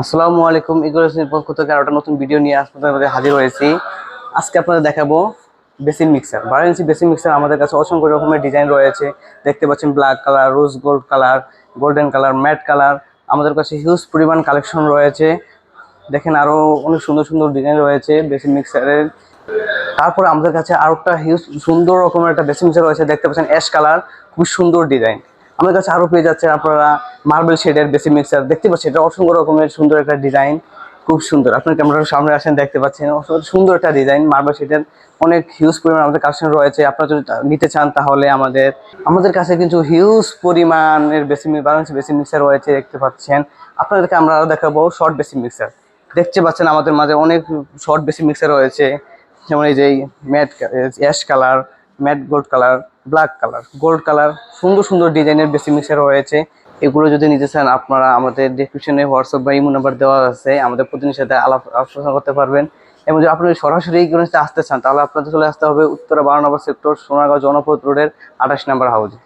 আসসালামু আলাইকুম, ইগোরেসের পক্ষ থেকে আরেকটা নতুন ভিডিও নিয়ে আপনাদের মাঝে হাজির হয়েছি। আজকে আপনাদের দেখাবো বেসিক মিক্সার। 12 ইঞ্চি বেসিক মিক্সার আমাদের কাছে অসংখ্য রকমের ডিজাইন রয়েছে। দেখতে পাচ্ছেন black colour, rose gold colour, golden colour, matte colour. আমাদের কাছে হিউজ পরিমাণ কালেকশন রয়েছে। দেখেন আরো অনেক সুন্দর সুন্দর ডিজাইন রয়েছে বেসিক মিক্সারের। তারপরে আমাদের কাছে আরো একটা হিউজ সুন্দর রকমের একটা বেসিক মিক্সার রয়েছে। দেখতে পাচ্ছেন অ্যাশ কালার, খুব সুন্দর ডিজাইন। আমাদের কাছে আরো পেয়ে যাচ্ছেন আপনারা মার্বেল শেডের বেসিক মিক্সার। দেখতে পাচ্ছেন এটা অসংখ্য রকমের সুন্দর একটা ডিজাইন, খুব সুন্দর। আপনার ক্যামেরার সামনে আসেন, দেখতে পাচ্ছেন সুন্দর একটা ডিজাইন মার্বেল শেডের। অনেক হিউজ পরিমাণ আমাদের কালেকশন রয়েছে। আপনারা যদি নিতে চান তাহলে আমাদের কাছে কিন্তু হিউজ পরিমাণের বেসিক মিক্সার রয়েছে। দেখতে পাচ্ছেন, আপনাদেরকে আমরা আরো দেখাবো শর্ট বেসিক মিক্সার। দেখতে পাচ্ছেন আমাদের মাঝে অনেক শর্ট বেসিক মিক্সার রয়েছে, যেমন এই যে matte ash colour, matte gold colour, black colour, gold colour, সুন্দর সুন্দর ডিজাইনের বেসিক মিক্সার রয়েছে। এগুলো যদি নিতে চান আপনারা আমাদের ডেসক্রিপশনে হোয়াটসঅ্যাপ বা ইমো নাম্বার দেওয়া আছে, আমাদের প্রতিনিধির সাথে আলোচনা করতে পারবেন। এবং যদি আপনি সরাসরি এই আসতে চান তাহলে আপনাদের চলে আসতে হবে উত্তরা 12 নম্বর সেক্টর, সোনারগাঁও জনপথ রোডের 28 নম্বর হাউজে।